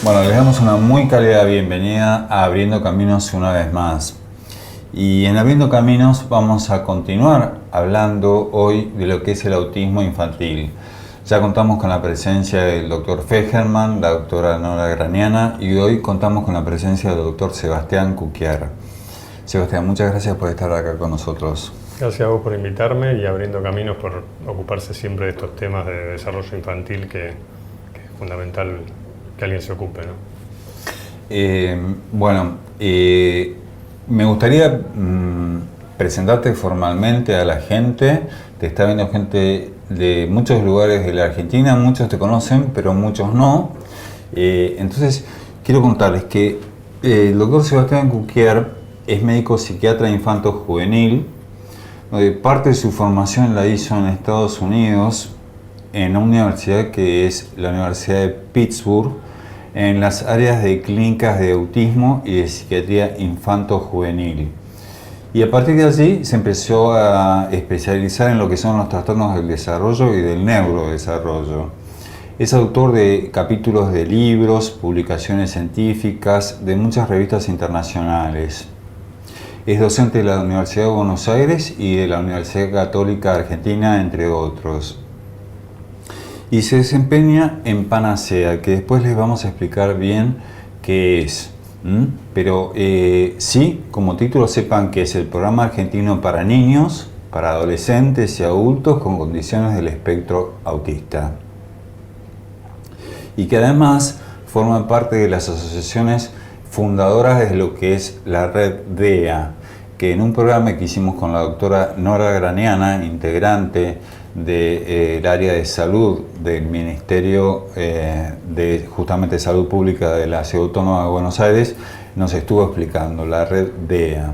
Bueno, les damos una muy cálida bienvenida a Abriendo Caminos una vez más. Y en Abriendo Caminos vamos a continuar hablando hoy de lo que es el autismo infantil. Ya contamos con la presencia del doctor Fejerman, la doctora Nora Graniana, y hoy contamos con la presencia del doctor Sebastián Cuquiar. Sebastián, muchas gracias por estar acá con nosotros. Gracias a vos por invitarme y Abriendo Caminos por ocuparse siempre de estos temas de desarrollo infantil que es fundamental que alguien se ocupe, ¿no? Me gustaría presentarte formalmente a la gente. Te está viendo gente de muchos lugares de la Argentina, muchos te conocen, pero muchos no. Entonces, quiero contarles que el doctor Sebastián Cuquiar es médico psiquiatra infanto-juvenil. Parte de su formación la hizo en Estados Unidos, en una universidad que es la Universidad de Pittsburgh, en las áreas de clínicas de autismo y de psiquiatría infanto-juvenil. Y a partir de allí se empezó a especializar en lo que son los trastornos del desarrollo y del neurodesarrollo. Es autor de capítulos de libros, publicaciones científicas, de muchas revistas internacionales. Es docente de la Universidad de Buenos Aires y de la Universidad Católica Argentina, entre otros. Y se desempeña en Panacea, que después les vamos a explicar bien qué es. Pero sí, como título sepan que es el programa argentino para niños, para adolescentes y adultos con condiciones del espectro autista. Y que además forma parte de las asociaciones fundadoras de lo que es la red DEA, que en un programa que hicimos con la doctora Nora Graniana, integrante del área de salud del Ministerio de justamente Salud Pública de la Ciudad Autónoma de Buenos Aires, nos estuvo explicando la red DEA.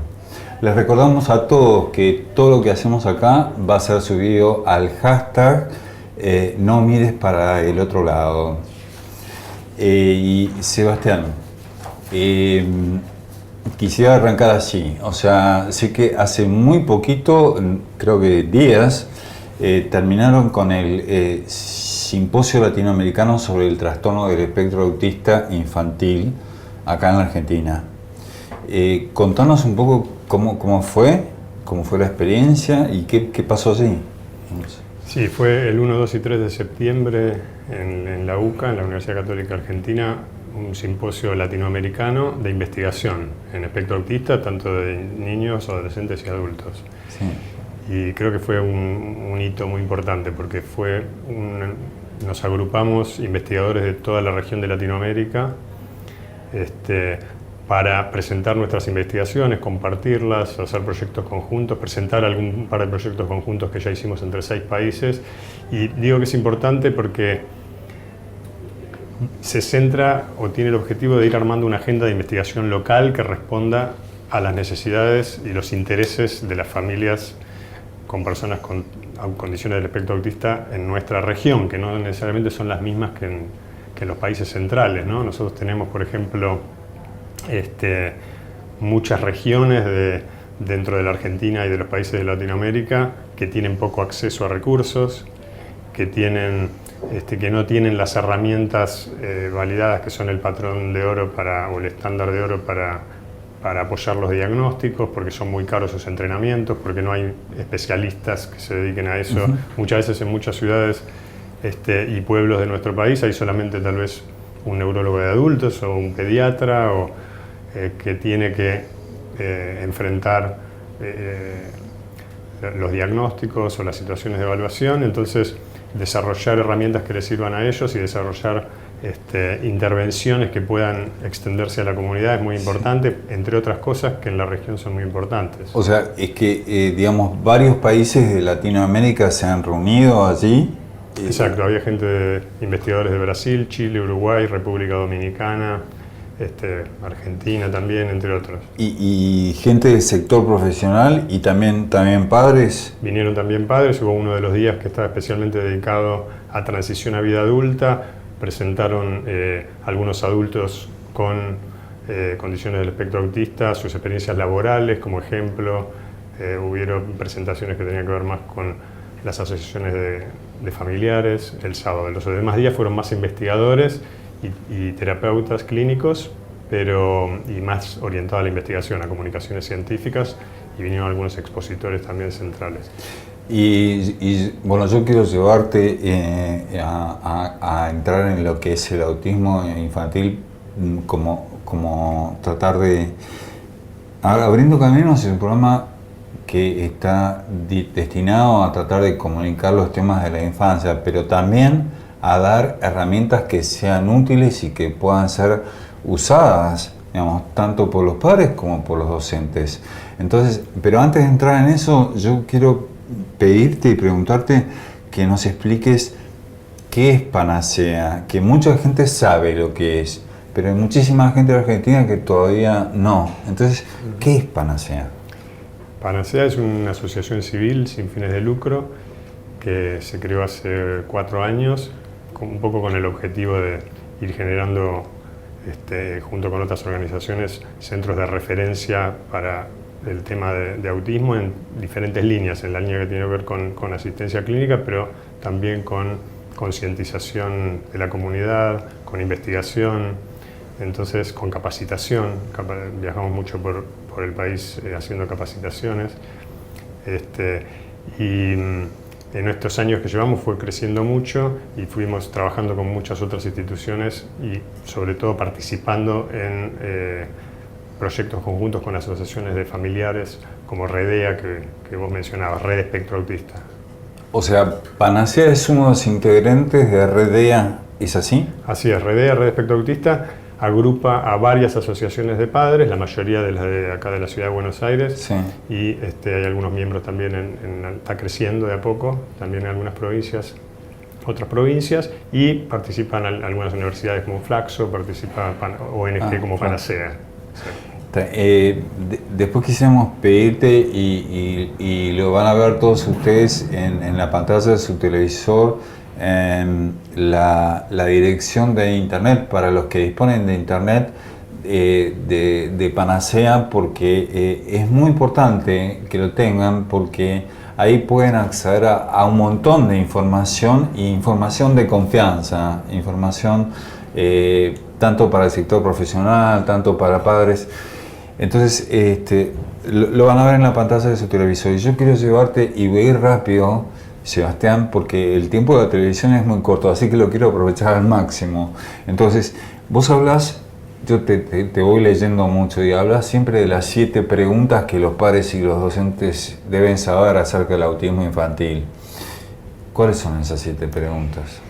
Les recordamos a todos que todo lo que hacemos acá va a ser subido al hashtag no mires para el otro lado. Y Sebastián, quisiera arrancar así. O sea, sé que hace muy poquito, creo que días, terminaron con el Simposio Latinoamericano sobre el trastorno del espectro autista infantil acá en la Argentina. Contanos un poco cómo fue la experiencia y qué pasó allí. Sí, fue el 1, 2 y 3 de septiembre en la UCA, en la Universidad Católica Argentina, un simposio latinoamericano de investigación en espectro autista, tanto de niños, adolescentes y adultos. Sí. Y creo que fue un hito muy importante porque nos agrupamos investigadores de toda la región de Latinoamérica para presentar nuestras investigaciones, compartirlas, hacer proyectos conjuntos, presentar algún par de proyectos conjuntos que ya hicimos entre 6 países. Y digo que es importante porque se centra o tiene el objetivo de ir armando una agenda de investigación local que responda a las necesidades y los intereses de las familias con personas con condiciones del espectro autista en nuestra región, que no necesariamente son las mismas que en los países centrales, ¿no? Nosotros tenemos, por ejemplo, muchas regiones dentro de la Argentina y de los países de Latinoamérica que tienen poco acceso a recursos, que no tienen las herramientas validadas que son el patrón de oro o el estándar de oro para apoyar los diagnósticos, porque son muy caros sus entrenamientos, porque no hay especialistas que se dediquen a eso. Muchas veces en muchas ciudades y pueblos de nuestro país hay solamente tal vez un neurólogo de adultos o un pediatra que tiene que enfrentar los diagnósticos o las situaciones de evaluación. Entonces, desarrollar herramientas que les sirvan a ellos y desarrollar intervenciones que puedan extenderse a la comunidad es muy importante, entre otras cosas que en la región son muy importantes. O sea, es que, digamos, varios países de Latinoamérica se han reunido allí. Exacto, había investigadores de Brasil, Chile, Uruguay, República Dominicana, Argentina también, entre otros. Y gente del sector profesional y también padres. Vinieron también padres, hubo uno de los días que estaba especialmente dedicado a transición a vida adulta. Presentaron algunos adultos con condiciones del espectro autista, sus experiencias laborales como ejemplo. Hubieron presentaciones que tenían que ver más con las asociaciones de familiares el sábado. Los demás días fueron más investigadores y terapeutas clínicos, y más orientado a la investigación, a comunicaciones científicas, y vinieron algunos expositores también centrales. Y bueno, yo quiero llevarte a entrar en lo que es el autismo infantil, como tratar de... Abriendo Caminos es un programa que está destinado a tratar de comunicar los temas de la infancia, pero también a dar herramientas que sean útiles y que puedan ser usadas, digamos, tanto por los padres como por los docentes. Entonces, pero antes de entrar en eso, yo quiero pedirte y preguntarte que nos expliques qué es Panacea, que mucha gente sabe lo que es, pero hay muchísima gente de Argentina que todavía no. Entonces, ¿qué es Panacea? Panacea es una asociación civil sin fines de lucro que se creó hace 4 años, un poco con el objetivo de ir generando, junto con otras organizaciones, centros de referencia para el tema de autismo en diferentes líneas, en la línea que tiene que ver con asistencia clínica, pero también con concientización de la comunidad, con investigación, entonces con capacitación. Viajamos mucho por el país haciendo capacitaciones, y en estos años que llevamos fue creciendo mucho y fuimos trabajando con muchas otras instituciones y sobre todo participando en proyectos conjuntos con asociaciones de familiares como Redea, que vos mencionabas, Red Espectro Autista. O sea, Panacea es uno de los integrantes de Redea, ¿es así? Así es, Redea, Red Espectro Autista, agrupa a varias asociaciones de padres, la mayoría de las de acá de la ciudad de Buenos Aires, sí. Y hay algunos miembros también, está creciendo de a poco, también en algunas provincias, otras provincias, y participan algunas universidades como Flaxo, participa ONG como Panacea. Sí. Después quisiéramos pedirte, y lo van a ver todos ustedes en la pantalla de su televisor, la dirección de internet para los que disponen de internet de Panacea, porque es muy importante que lo tengan, porque ahí pueden acceder a un montón de información, y información de confianza, información tanto para el sector profesional, tanto para padres. Entonces lo van a ver en la pantalla de su televisor, y yo quiero llevarte, y voy a ir rápido, Sebastián, porque el tiempo de la televisión es muy corto, así que lo quiero aprovechar al máximo. Entonces, vos hablas, yo te voy leyendo mucho, y hablas siempre de las 7 preguntas que los padres y los docentes deben saber acerca del autismo infantil. ¿Cuáles son esas 7 preguntas?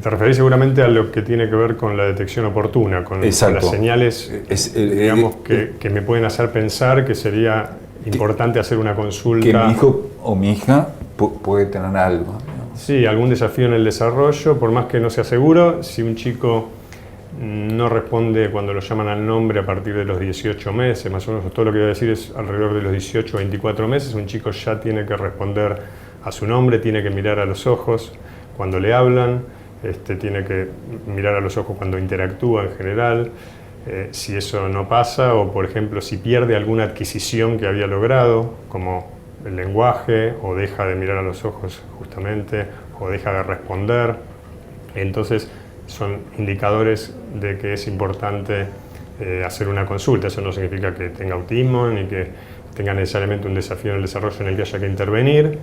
Te referís seguramente a lo que tiene que ver con la detección oportuna, con las señales digamos, que me pueden hacer pensar que sería importante hacer una consulta. Que mi hijo o mi hija puede tener algo, ¿no? Sí, algún desafío en el desarrollo, por más que no sea seguro. Si un chico no responde cuando lo llaman al nombre a partir de los 18 meses, más o menos todo lo que voy a decir es alrededor de los 18 o 24 meses, un chico ya tiene que responder a su nombre, tiene que mirar a los ojos cuando le hablan, tiene que mirar a los ojos cuando interactúa en general. Si eso no pasa, o por ejemplo si pierde alguna adquisición que había logrado, como el lenguaje, o deja de mirar a los ojos justamente, o deja de responder, entonces son indicadores de que es importante hacer una consulta. Eso no significa que tenga autismo ni que tenga necesariamente un desafío en el desarrollo en el que haya que intervenir,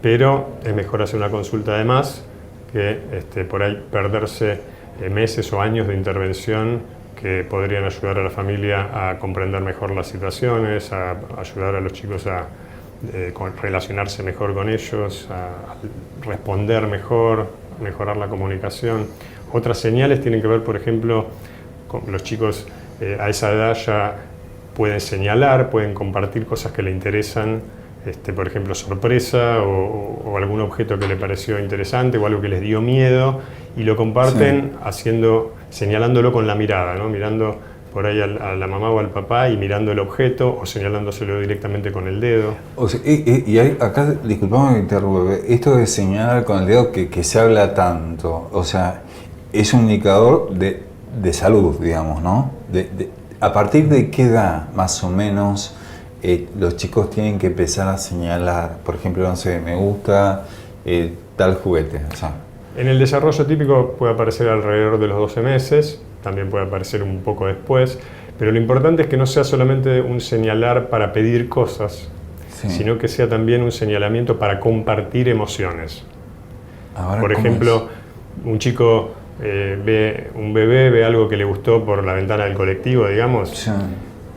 pero es mejor hacer una consulta además que por ahí perderse meses o años de intervención que podrían ayudar a la familia a comprender mejor las situaciones, a ayudar a los chicos a relacionarse mejor con ellos, a responder mejor, mejorar la comunicación. Otras señales tienen que ver, por ejemplo, con los chicos a esa edad ya pueden señalar, pueden compartir cosas que le interesan, por ejemplo, sorpresa o algún objeto que le pareció interesante o algo que les dio miedo, y lo comparten señalándolo con la mirada, ¿no? Mirando por ahí a la mamá o al papá y mirando el objeto, o señalándoselo directamente con el dedo. O sea, y hay, acá, disculpame que me interrumpa, esto de señalar con el dedo que se habla tanto, o sea, es un indicador de salud, digamos, ¿no? ¿A partir de qué edad, más o menos, los chicos tienen que empezar a señalar? Por ejemplo, no sé, me gusta tal juguete, o sea. En el desarrollo típico puede aparecer alrededor de los 12 meses, también puede aparecer un poco después, pero lo importante es que no sea solamente un señalar para pedir cosas, sino que sea también un señalamiento para compartir emociones. Ahora, por ejemplo, un chico un bebé ve algo que le gustó por la ventana del colectivo, digamos,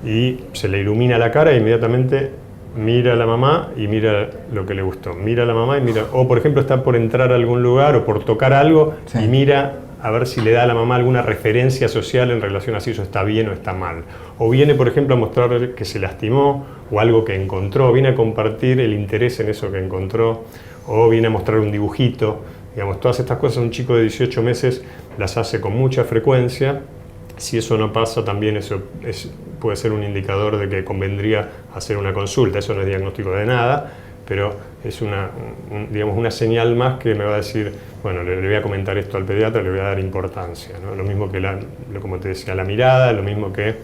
y se le ilumina la cara e inmediatamente mira a la mamá y mira lo que le gustó. Mira a la mamá y mira, o por ejemplo está por entrar a algún lugar o por tocar algo y mira a ver si le da a la mamá alguna referencia social en relación a si eso está bien o está mal. O viene, por ejemplo, a mostrar que se lastimó o algo que encontró, viene a compartir el interés en eso que encontró, o viene a mostrar un dibujito. Digamos, todas estas cosas un chico de 18 meses las hace con mucha frecuencia. Si eso no pasa, también eso puede ser un indicador de que convendría hacer una consulta. Eso no es diagnóstico de nada, pero es digamos, una señal más que me va a decir, bueno, le voy a comentar esto al pediatra, le voy a dar importancia, ¿no? Lo mismo que, como te decía, la mirada, lo mismo que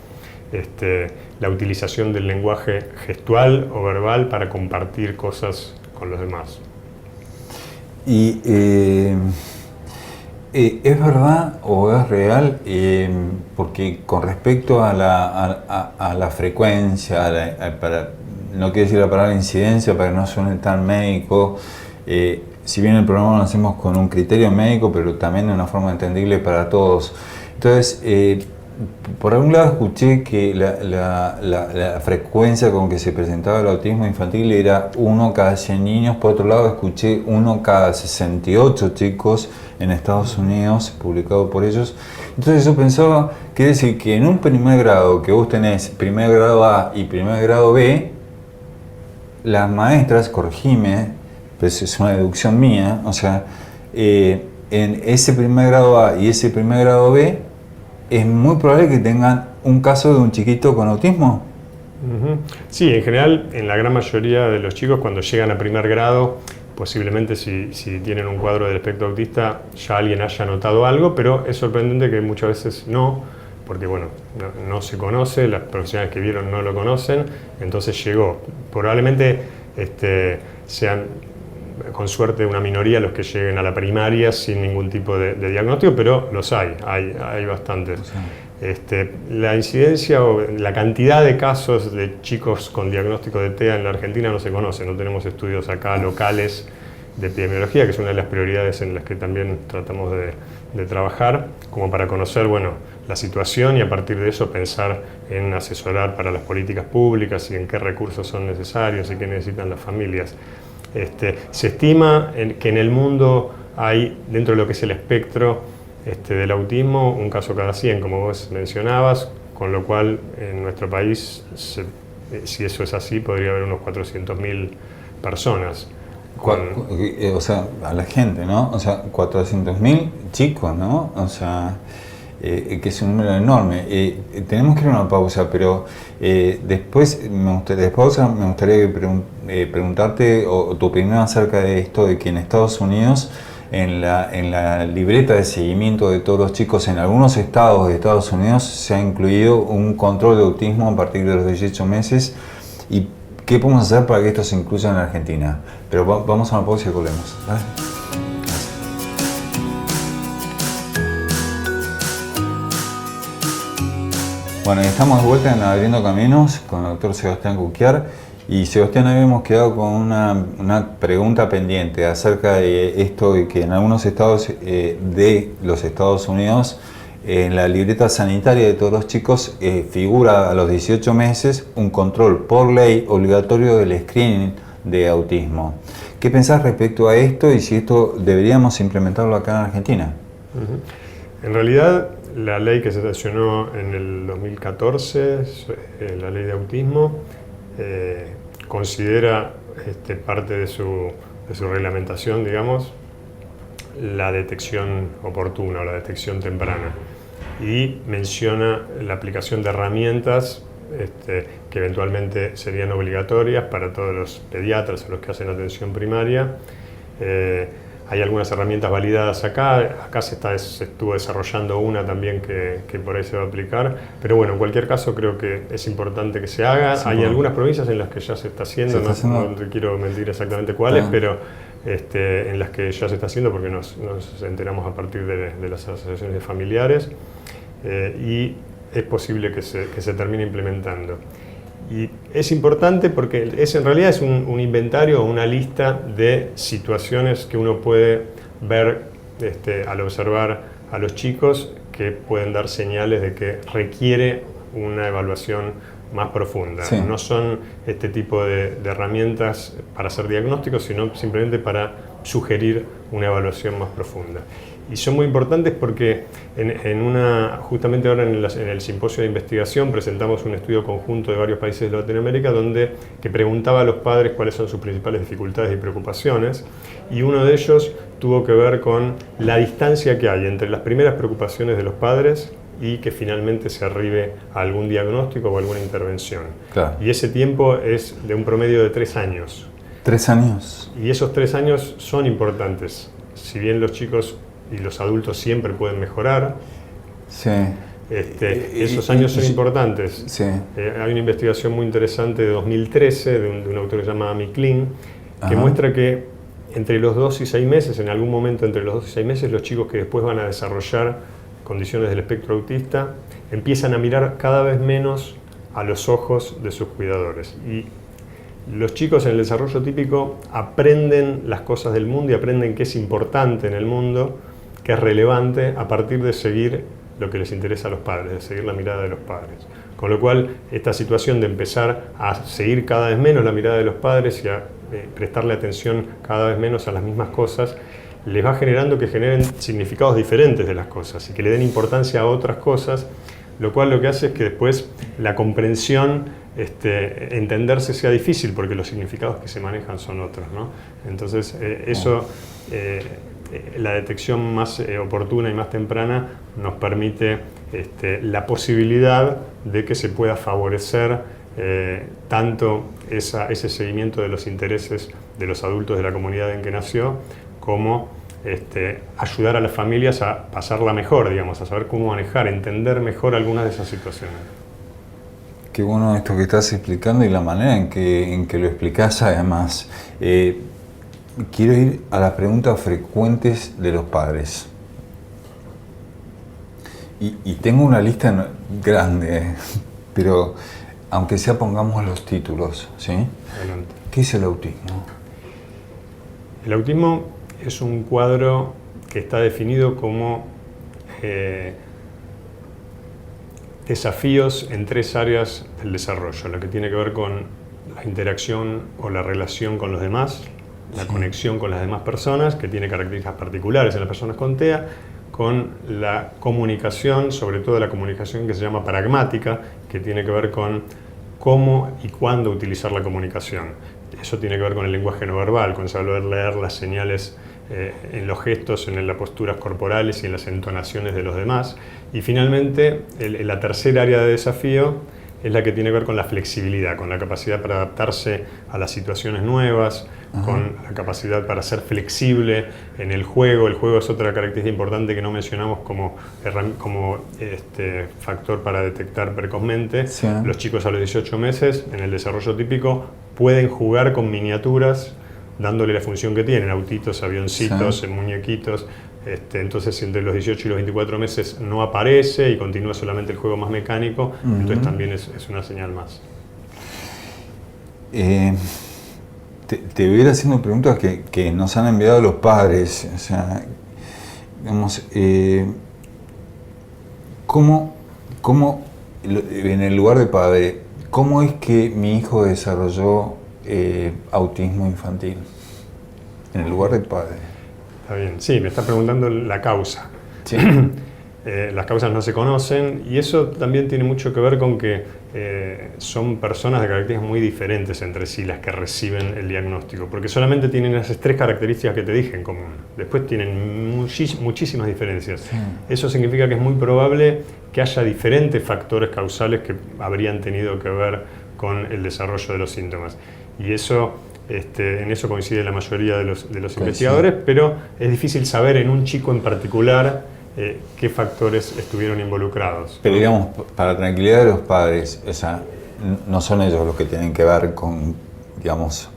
la utilización del lenguaje gestual o verbal para compartir cosas con los demás. Y ¿es verdad o es real? Porque con respecto a la frecuencia, no quiero decir la palabra incidencia para que no suene tan médico, si bien el programa lo hacemos con un criterio médico, pero también de una forma entendible para todos. Entonces, por algún lado escuché que la frecuencia con que se presentaba el autismo infantil era 1 cada 100 niños, por otro lado escuché 1 cada 68 chicos en Estados Unidos, publicado por ellos. Entonces yo pensaba, quiere decir que en un primer grado, que vos tenés primer grado A y primer grado B, las maestras, corregime, pues es una deducción mía, o sea, en ese primer grado A y ese primer grado B, es muy probable que tengan un caso de un chiquito con autismo. Sí, en general, en la gran mayoría de los chicos, cuando llegan a primer grado, posiblemente si tienen un cuadro del espectro autista, ya alguien haya notado algo, pero es sorprendente que muchas veces no, porque bueno, no se conoce, las profesionales que vieron no lo conocen, entonces llegó. Probablemente sean, con suerte, una minoría los que lleguen a la primaria sin ningún tipo de diagnóstico, pero los hay bastantes. La incidencia o la cantidad de casos de chicos con diagnóstico de TEA en la Argentina no se conoce, no tenemos estudios acá locales de epidemiología, que es una de las prioridades en las que también tratamos de trabajar, como para conocer, bueno, la situación y a partir de eso pensar en asesorar para las políticas públicas y en qué recursos son necesarios y qué necesitan las familias. Se estima que en el mundo hay, dentro de lo que es el espectro del autismo, un caso cada 100, como vos mencionabas, con lo cual en nuestro país, si eso es así, podría haber unos 400.000 personas. O sea, a la gente, ¿no? O sea, 400.000 chicos, ¿no? O sea, que es un número enorme. Tenemos que ir a una pausa, pero después de pausa me gustaría preguntarte tu opinión acerca de esto, de que en Estados Unidos, en la libreta de seguimiento de todos los chicos en algunos estados de Estados Unidos se ha incluido un control de autismo a partir de los 18 meses. ¿Y qué podemos hacer para que esto se incluya en Argentina? Pero vamos a una pausa y volvemos. ¿Vale? Bueno, estamos de vuelta en Abriendo Caminos con el doctor Sebastián Cuquiar. Y Sebastián, habíamos quedado con una pregunta pendiente acerca de esto de que en algunos estados de los Estados Unidos, en la libreta sanitaria de todos los chicos, figura a los 18 meses un control por ley obligatorio del screening de autismo. ¿Qué pensás respecto a esto y si esto deberíamos implementarlo acá en Argentina? En realidad, la ley que se sancionó en el 2014, la ley de autismo, considera parte de su reglamentación, digamos, la detección oportuna o la detección temprana y menciona la aplicación de herramientas que eventualmente serían obligatorias para todos los pediatras o los que hacen atención primaria. Hay algunas herramientas validadas acá se estuvo desarrollando una también que por ahí se va a aplicar, pero bueno, en cualquier caso creo que es importante que se haga. Hay algunas provincias en las que ya se está haciendo, no te quiero mentir exactamente cuáles, en las que ya se está haciendo, porque nos enteramos a partir de las asociaciones de familiares, y es posible que se termine implementando. Y es importante porque en realidad es un inventario o una lista de situaciones que uno puede ver al observar a los chicos, que pueden dar señales de que requiere una evaluación más profunda. Sí. No son este tipo de herramientas para hacer diagnósticos, sino simplemente para sugerir una evaluación más profunda. Y son muy importantes porque justamente ahora en el simposio de investigación presentamos un estudio conjunto de varios países de Latinoamérica que preguntaba a los padres cuáles son sus principales dificultades y preocupaciones, y uno de ellos tuvo que ver con la distancia que hay entre las primeras preocupaciones de los padres y que finalmente se arribe a algún diagnóstico o alguna intervención. Claro. Y ese tiempo es de un promedio de 3 años. 3 años. Y esos 3 años son importantes. Si bien los chicos y los adultos siempre pueden mejorar, sí. Esos años son importantes. Sí. Hay una investigación muy interesante de 2013 de un autor que se llama Amy Klein, que muestra que entre los 2 y 6 meses, en algún momento entre los 2 y 6 meses, los chicos que después van a desarrollar condiciones del espectro autista empiezan a mirar cada vez menos a los ojos de sus cuidadores. Y los chicos en el desarrollo típico aprenden las cosas del mundo y aprenden qué es importante en el mundo, qué es relevante, a partir de seguir lo que les interesa a los padres, de seguir la mirada de los padres. Con lo cual, esta situación de empezar a seguir cada vez menos la mirada de los padres y a prestarle atención cada vez menos a las mismas cosas, les va generando que generen significados diferentes de las cosas y que le den importancia a otras cosas, lo cual lo que hace es que después la comprensión, entenderse sea difícil, porque los significados que se manejan son otros, ¿no? Entonces, la detección más oportuna y más temprana nos permite la posibilidad de que se pueda favorecer tanto ese seguimiento de los intereses de los adultos de la comunidad en que nació, como ayudar a las familias a pasarla mejor, digamos, a saber cómo manejar, entender mejor algunas de esas situaciones. Qué bueno esto que estás explicando y la manera en que lo explicás, además. Quiero ir a las preguntas frecuentes de los padres. Y tengo una lista grande, pero aunque sea pongamos los títulos, ¿sí? Adelante. ¿Qué es el autismo? El autismo es un cuadro que está definido como desafíos en 3 áreas del desarrollo, lo que tiene que ver con la interacción o la relación con los demás, la conexión con las demás personas, que tiene características particulares en las personas con TEA, con la comunicación, sobre todo la comunicación que se llama pragmática, que tiene que ver con cómo y cuándo utilizar la comunicación. Eso tiene que ver con el lenguaje no verbal, con saber leer las señales en los gestos, en las posturas corporales y en las entonaciones de los demás. Y finalmente, la tercera área de desafío es la que tiene que ver con la flexibilidad, con la capacidad para adaptarse a las situaciones nuevas, con la capacidad para ser flexible en el juego. El juego es otra característica importante que no mencionamos como factor para detectar precozmente. Sí. Los chicos a los 18 meses, en el desarrollo típico, pueden jugar con miniaturas, dándole la función que tienen, autitos, avioncitos, sí, muñequitos. Entonces, entre los 18 y los 24 meses no aparece y continúa solamente el juego más mecánico, entonces también es una señal más. Te voy a ir haciendo preguntas que nos han enviado los padres. O sea, digamos, ¿cómo en el lugar de padre, cómo es que mi hijo desarrolló autismo infantil? En el lugar de padre. Está bien, sí, me está preguntando la causa. Sí. Las causas no se conocen y eso también tiene mucho que ver con que son personas de características muy diferentes entre sí las que reciben el diagnóstico, porque solamente tienen esas 3 características que te dije en común. Después tienen muchísimas diferencias. Sí. Eso significa que es muy probable que haya diferentes factores causales que habrían tenido que ver con el desarrollo de los síntomas. Y eso... en eso coincide la mayoría de los investigadores, pero es difícil saber en un chico en particular qué factores estuvieron involucrados. Pero digamos, para la tranquilidad de los padres, o sea, no son ellos los que tienen que ver con, digamos,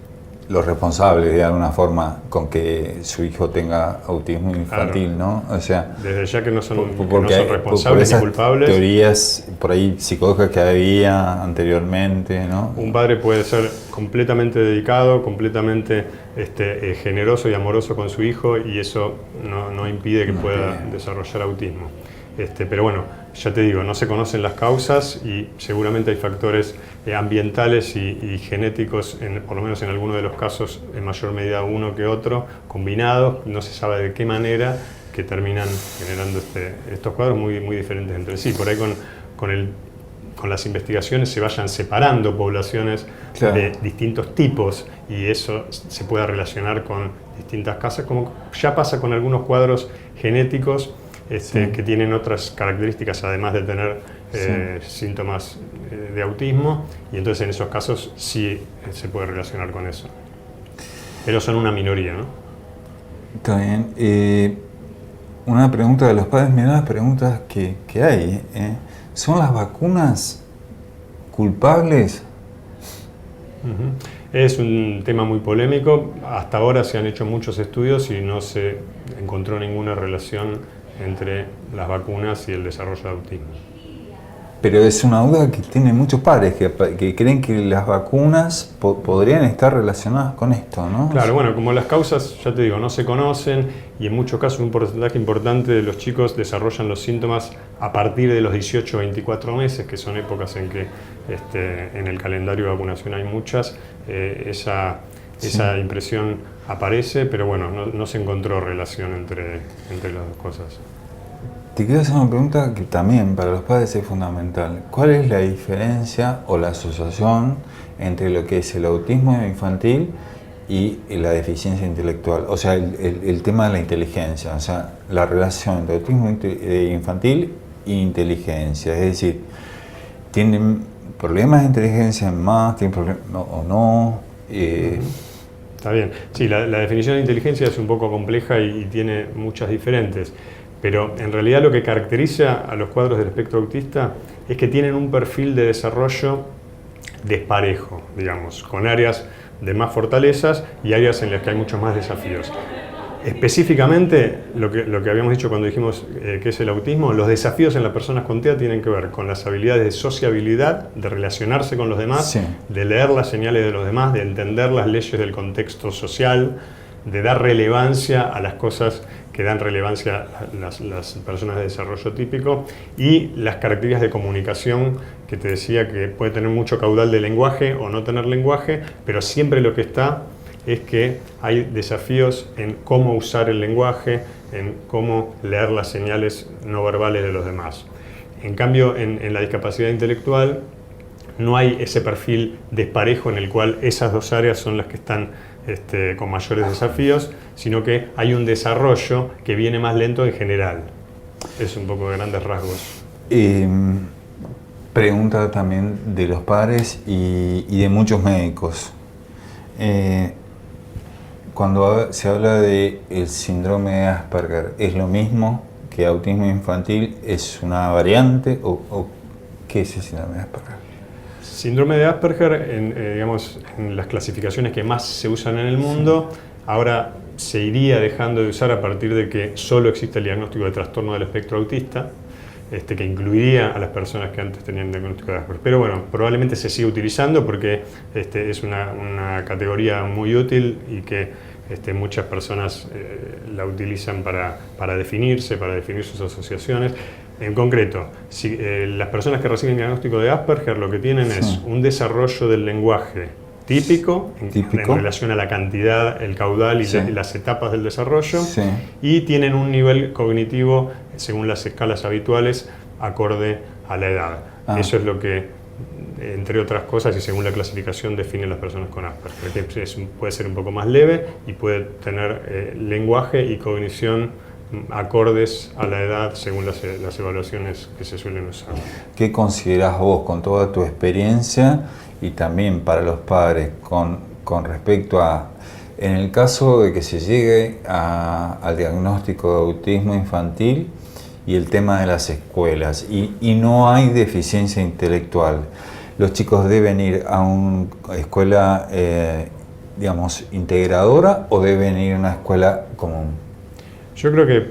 los responsables de alguna forma con que su hijo tenga autismo infantil, claro. ¿no? O sea, desde ya que no son, porque que no son responsables ni culpables. Teorías por ahí psicológicas que había anteriormente, ¿no? Un padre puede ser completamente dedicado, completamente generoso y amoroso con su hijo, y eso no impide que pueda desarrollar autismo. Pero bueno, ya te digo, no se conocen las causas y seguramente hay factores ambientales y genéticos, por lo menos en algunos de los casos, en mayor medida uno que otro, combinados, no se sabe de qué manera, que terminan generando estos cuadros muy, muy diferentes entre sí. Por ahí con las investigaciones se vayan separando poblaciones de distintos tipos y eso se pueda relacionar con distintas causas, como ya pasa con algunos cuadros genéticos que tienen otras características, además de tener síntomas de autismo, y entonces en esos casos sí se puede relacionar con eso. Pero son una minoría, ¿no? Está bien. Una pregunta de los padres, mirá las preguntas que hay. ¿Son las vacunas culpables? Es un tema muy polémico. Hasta ahora se han hecho muchos estudios y no se encontró ninguna relación entre las vacunas y el desarrollo de autismo. Pero es una duda que tienen muchos padres que creen que las vacunas podrían estar relacionadas con esto, ¿no? Claro, bueno, como las causas, ya te digo, no se conocen y en muchos casos un porcentaje importante de los chicos desarrollan los síntomas a partir de los 18 o 24 meses, que son épocas en que en el calendario de vacunación hay muchas, esa impresión aparece, pero bueno, no se encontró relación entre las dos cosas. Te quiero hacer una pregunta que también para los padres es fundamental. ¿Cuál es la diferencia o la asociación entre lo que es el autismo infantil y la deficiencia intelectual? O sea, el tema de la inteligencia, o sea, la relación entre autismo infantil e inteligencia. Es decir, ¿tienen problemas de inteligencia más, tienen problemas o no? Está bien. Sí, la definición de inteligencia es un poco compleja y tiene muchas diferentes. Pero en realidad lo que caracteriza a los cuadros del espectro autista es que tienen un perfil de desarrollo desparejo, digamos, con áreas de más fortalezas y áreas en las que hay muchos más desafíos. Específicamente, lo que habíamos dicho cuando dijimos que es el autismo, los desafíos en las personas con TEA tienen que ver con las habilidades de sociabilidad, de relacionarse con los demás, de leer las señales de los demás, de entender las leyes del contexto social, de dar relevancia a las cosas que dan relevancia a las personas de desarrollo típico, y las características de comunicación que te decía que puede tener mucho caudal de lenguaje o no tener lenguaje, pero siempre lo que está es que hay desafíos en cómo usar el lenguaje, en cómo leer las señales no verbales de los demás. En cambio, en la discapacidad intelectual no hay ese perfil desparejo en el cual esas dos áreas son las que están con mayores desafíos, sino que hay un desarrollo que viene más lento en general. Es un poco de grandes rasgos. Pregunta también de los padres y de muchos médicos. Cuando se habla del síndrome de Asperger, ¿es lo mismo que autismo infantil? ¿Es una variante o qué es el síndrome de Asperger? Síndrome de Asperger, digamos, en las clasificaciones que más se usan en el mundo, ahora se iría dejando de usar a partir de que solo existe el diagnóstico de trastorno del espectro autista, que incluiría a las personas que antes tenían diagnóstico de Asperger. Pero bueno, probablemente se sigue utilizando porque es una categoría muy útil y que muchas personas la utilizan para definir sus asociaciones. En concreto, si, las personas que reciben diagnóstico de Asperger lo que tienen es un desarrollo del lenguaje típico en relación a la cantidad, el caudal y las etapas del desarrollo, y tienen un nivel cognitivo según las escalas habituales acorde a la edad. Eso es lo que, entre otras cosas, y según la clasificación, define las personas con Asperger, que puede ser un poco más leve y puede tener lenguaje y cognición acordes a la edad según las evaluaciones que se suelen usar. ¿Qué considerás vos, con toda tu experiencia y también para los padres, con respecto a, en el caso de que se llegue al diagnóstico de autismo infantil y el tema de las escuelas y no hay deficiencia intelectual, los chicos deben ir a una escuela digamos, integradora o deben ir a una escuela común? Yo creo que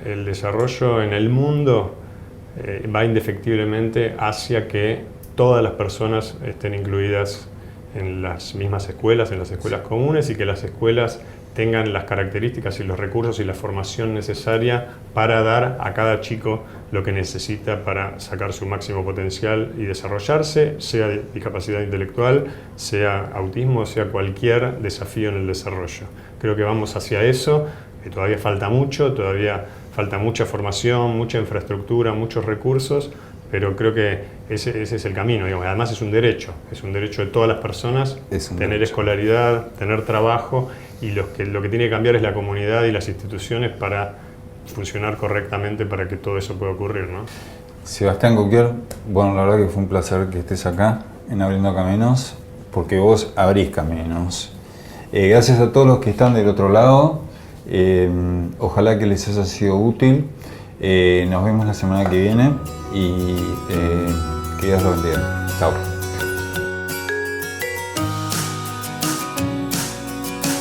el desarrollo en el mundo va indefectiblemente hacia que todas las personas estén incluidas en las mismas escuelas, en las escuelas comunes, y que las escuelas tengan las características y los recursos y la formación necesaria para dar a cada chico lo que necesita para sacar su máximo potencial y desarrollarse, sea discapacidad intelectual, sea autismo, sea cualquier desafío en el desarrollo. Creo que vamos hacia eso, que todavía falta mucho, todavía falta mucha formación, mucha infraestructura, muchos recursos, pero creo que ese es el camino, digamos. Además es un derecho de todas las personas tener escolaridad, tener trabajo, y lo que tiene que cambiar es la comunidad y las instituciones para funcionar correctamente para que todo eso pueda ocurrir, ¿no? Sebastián Coquier, bueno, la verdad que fue un placer que estés acá en Abriendo Caminos, porque vos abrís caminos. Gracias a todos los que están del otro lado, ojalá que les haya sido útil. Nos vemos la semana que viene y que Dios los bendiga. Chao.